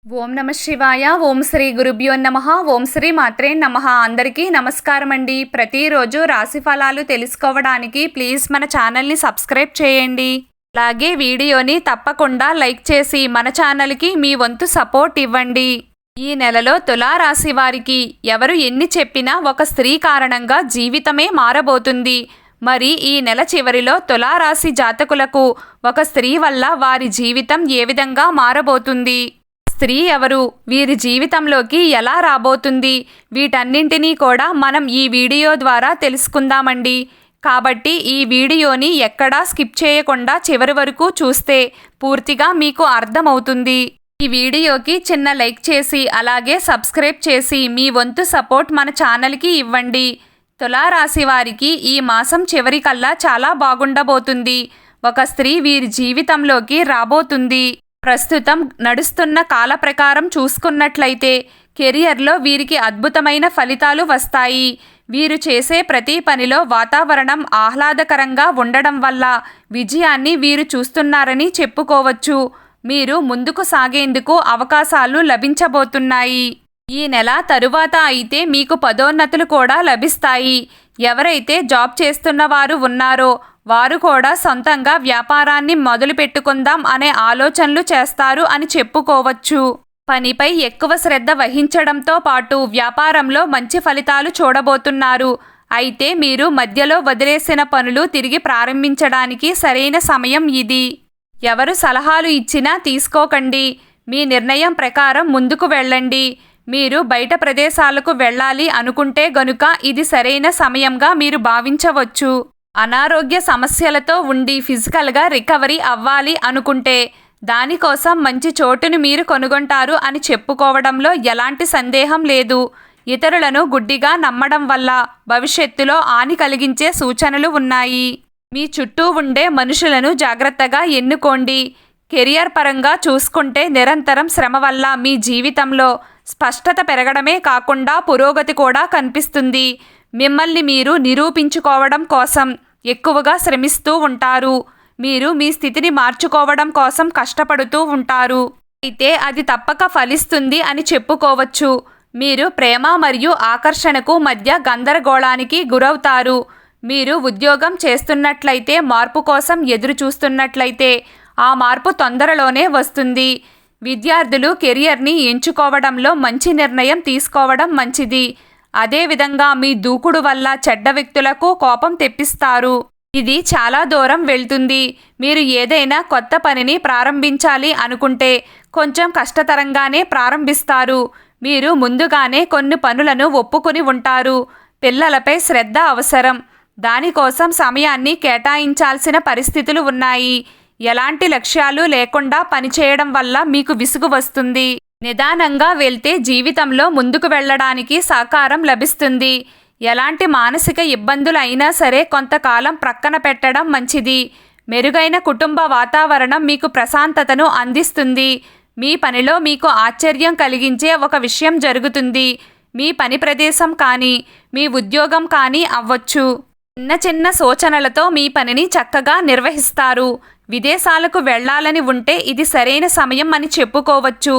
ఓం నమ శివాయ. ఓం శ్రీ గురుభ్యో నమః. ఓం శ్రీ మాత్రే నమః. అందరికీ నమస్కారం అండి. ప్రతిరోజు రాశి ఫలాలు తెలుసుకోవడానికి ప్లీజ్ మన ఛానల్ని సబ్స్క్రైబ్ చేయండి. అలాగే వీడియోని తప్పకుండా లైక్ చేసి మన ఛానల్కి మీ వంతు సపోర్ట్ ఇవ్వండి. ఈ నెలలో తులారాశి వారికి ఎవరు ఎన్ని చెప్పినా ఒక స్త్రీ కారణంగా జీవితమే మారబోతుంది. మరి ఈ నెల చివరిలో తులారాశి జాతకులకు ఒక స్త్రీ వల్ల వారి జీవితం ఏ విధంగా మారబోతుంది, స్త్రీ ఎవరు, వీరి జీవితంలోకి ఎలా రాబోతుంది, వీటన్నింటినీ కూడా మనం ఈ వీడియో ద్వారా తెలుసుకుందామండి. కాబట్టి ఈ వీడియోని ఎక్కడా స్కిప్ చేయకుండా చివరి వరకు చూస్తే పూర్తిగా మీకు అర్థమవుతుంది. ఈ వీడియోకి చిన్న లైక్ చేసి అలాగే సబ్స్క్రైబ్ చేసి మీ వంతు సపోర్ట్ మన ఛానల్కి ఇవ్వండి. తులారాశి వారికి ఈ మాసం చివరికల్లా చాలా బాగుండబోతుంది. ఒక స్త్రీ వీరి జీవితంలోకి రాబోతుంది. ప్రస్తుతం నడుస్తున్న కాల ప్రకారం చూసుకున్నట్లయితే కెరియర్లో వీరికి అద్భుతమైన ఫలితాలు వస్తాయి. వీరు చేసే ప్రతి పనిలో వాతావరణం ఆహ్లాదకరంగా ఉండడం వల్ల విజయాన్ని వీరు చూస్తున్నారని చెప్పుకోవచ్చు. మీరు ముందుకు సాగేందుకు అవకాశాలు లభించబోతున్నాయి. ఈ నెల తరువాత అయితే మీకు పదోన్నతులు కూడా లభిస్తాయి. ఎవరైతే జాబ్ చేస్తున్న వారు ఉన్నారో వారు కూడా సొంతంగా వ్యాపారాన్ని మొదలు పెట్టుకుందాం అనే ఆలోచనలు చేస్తారు అని చెప్పుకోవచ్చు. పనిపై ఎక్కువ శ్రద్ధ వహించడంతో పాటు వ్యాపారంలో మంచి ఫలితాలు చూడబోతున్నారు. అయితే మీరు మధ్యలో వదిలేసిన పనులు తిరిగి ప్రారంభించడానికి సరైన సమయం ఇది. ఎవరు సలహాలు ఇచ్చినా తీసుకోకండి. మీ నిర్ణయం ప్రకారం ముందుకు వెళ్ళండి. మీరు బయట ప్రదేశాలకు వెళ్ళాలి అనుకుంటే గనుక ఇది సరైన సమయంగా మీరు భావించవచ్చు. అనారోగ్య సమస్యలతో ఉండి ఫిజికల్గా రికవరీ అవ్వాలి అనుకుంటే దానికోసం మంచి చోటును మీరు కొనుగొంటారు అని చెప్పుకోవడంలో ఎలాంటి సందేహం లేదు. ఇతరులను గుడ్డిగా నమ్మడం వల్ల భవిష్యత్తులో హాని కలిగించే సూచనలు ఉన్నాయి. మీ చుట్టూ ఉండే మనుషులను జాగ్రత్తగా ఎన్నుకోండి. కెరియర్ పరంగా చూసుకుంటే నిరంతరం శ్రమ వల్ల మీ జీవితంలో స్పష్టత పెరగడమే కాకుండా పురోగతి కూడా కనిపిస్తుంది. మిమ్మల్ని మీరు నిరూపించుకోవడం కోసం ఎక్కువగా శ్రమిస్తూ ఉంటారు. మీరు మీ స్థితిని మార్చుకోవడం కోసం కష్టపడుతూ ఉంటారు. అయితే అది తప్పక ఫలిస్తుంది అని చెప్పుకోవచ్చు. మీరు ప్రేమ మరియు ఆకర్షణకు మధ్య గందరగోళానికి గురవుతారు. మీరు ఉద్యోగం చేస్తున్నట్లయితే మార్పు కోసం ఎదురు చూస్తున్నట్లయితే ఆ మార్పు తొందరలోనే వస్తుంది. విద్యార్థులు కెరియర్ని ఎంచుకోవడంలో మంచి నిర్ణయం తీసుకోవడం మంచిది. అదేవిధంగా మీ దూకుడు వల్ల చెడ్డ వ్యక్తులకు కోపం తెప్పిస్తారు. ఇది చాలా దూరం వెళ్తుంది. మీరు ఏదైనా కొత్త పనిని ప్రారంభించాలి అనుకుంటే కొంచెం కష్టతరంగానే ప్రారంభిస్తారు. మీరు ముందుగానే కొన్ని పనులను ఒప్పుకొని ఉంటారు. పిల్లలపై శ్రద్ధ అవసరం. దానికోసం సమయాన్ని కేటాయించాల్సిన పరిస్థితులు ఉన్నాయి. ఎలాంటి లక్ష్యాలు లేకుండా పనిచేయడం వల్ల మీకు విసుగు వస్తుంది. నిదానంగా వెళ్తే జీవితంలో ముందుకు వెళ్ళడానికి సహకారం లభిస్తుంది. ఎలాంటి మానసిక ఇబ్బందులు అయినా సరే కొంతకాలం ప్రక్కన పెట్టడం మంచిది. మెరుగైన కుటుంబ వాతావరణం మీకు ప్రశాంతతను అందిస్తుంది. మీ పనిలో మీకు ఆశ్చర్యం కలిగించే ఒక విషయం జరుగుతుంది. మీ పని ప్రదేశం కానీ మీ ఉద్యోగం కానీ అవ్వచ్చు. చిన్న చిన్న సూచనలతో మీ పనిని చక్కగా నిర్వహిస్తారు. విదేశాలకు వెళ్ళాలని ఉంటే ఇది సరైన సమయం అని చెప్పుకోవచ్చు.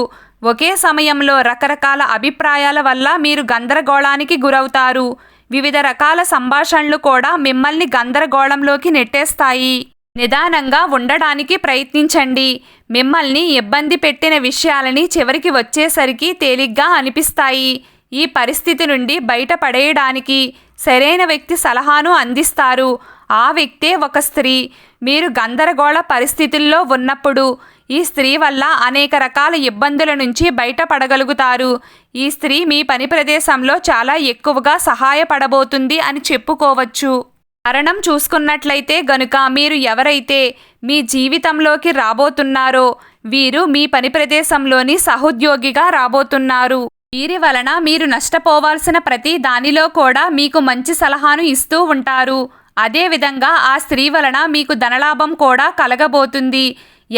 ఒకే సమయంలో రకరకాల అభిప్రాయాల వల్ల మీరు గందరగోళానికి గురవుతారు. వివిధ రకాల సంభాషణలు కూడా మిమ్మల్ని గందరగోళంలోకి నెట్టేస్తాయి. నిదానంగా ఉండడానికి ప్రయత్నించండి. మిమ్మల్ని ఇబ్బంది పెట్టిన విషయాలని చివరికి వచ్చేసరికి తేలిగ్గా అనిపిస్తాయి. ఈ పరిస్థితి నుండి బయటపడేయడానికి సరైన వ్యక్తి సలహాను అందిస్తారు. ఆ వ్యక్తే ఒక స్త్రీ. మీరు గందరగోళ పరిస్థితుల్లో ఉన్నప్పుడు ఈ స్త్రీ వల్ల అనేక రకాల ఇబ్బందుల నుంచి బయటపడగలుగుతారు. ఈ స్త్రీ మీ పని ప్రదేశంలో చాలా ఎక్కువగా సహాయపడబోతుంది అని చెప్పుకోవచ్చు. కారణం చూసుకున్నట్లయితే గనుక మీరు ఎవరైతే మీ జీవితంలోకి రాబోతున్నారో వీరు మీ పని ప్రదేశంలోని సహోద్యోగిగా రాబోతున్నారు. వీరి వలన మీరు నష్టపోవాల్సిన ప్రతి దానిలో కూడా మీకు మంచి సలహాను ఇస్తూ ఉంటారు. అదేవిధంగా ఆ స్త్రీ వలన మీకు ధనలాభం కూడా కలగబోతుంది.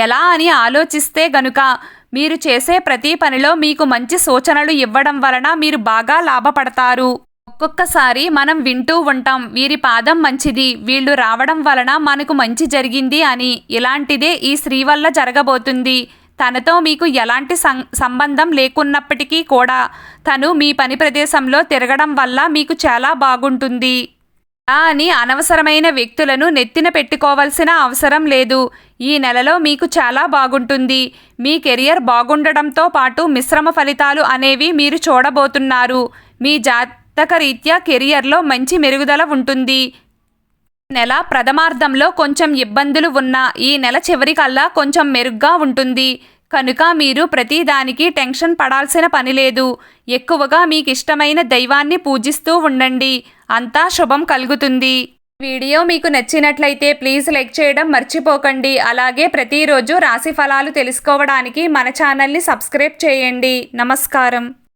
ఎలా అని ఆలోచిస్తే గనుక మీరు చేసే ప్రతి పనిలో మీకు మంచి సూచనలు ఇవ్వడం వలన మీరు బాగా లాభపడతారు. ఒక్కొక్కసారి మనం వింటూ ఉంటాం, వీరి పాదం మంచిది, వీళ్ళు రావడం వలన మనకు మంచి జరిగింది అని. ఇలాంటిదే ఈ స్త్రీ వల్ల జరగబోతుంది. తనతో మీకు ఎలాంటి సంబంధం లేకున్నప్పటికీ కూడా తను మీ పని ప్రదేశంలో తిరగడం వల్ల మీకు చాలా బాగుంటుంది. అని అనవసరమైన వ్యక్తులను నెత్తిన పెట్టుకోవాల్సిన అవసరం లేదు. ఈ నెలలో మీకు చాలా బాగుంటుంది. మీ కెరియర్ బాగుండడంతో పాటు మిశ్రమ ఫలితాలు అనేవి మీరు చూడబోతున్నారు. మీ జాతక రీత్యా కెరియర్లో మంచి మెరుగుదల ఉంటుంది. నెల ప్రథమార్థంలో కొంచెం ఇబ్బందులు ఉన్నా ఈ నెల చివరికల్లా కొంచెం మెరుగ్గా ఉంటుంది. కనుక మీరు ప్రతిదానికి టెన్షన్ పడాల్సిన పని లేదు. ఎక్కువగా మీకు ఇష్టమైన దైవాన్ని పూజిస్తూ ఉండండి. అంతా శుభం కలుగుతుంది. వీడియో మీకు నచ్చినట్లయితే ప్లీజ్ లైక్ చేయడం మర్చిపోకండి. అలాగే ప్రతిరోజు రాశి ఫలాలు తెలుసుకోవడానికి మన ఛానల్ని సబ్స్క్రైబ్ చేయండి. నమస్కారం.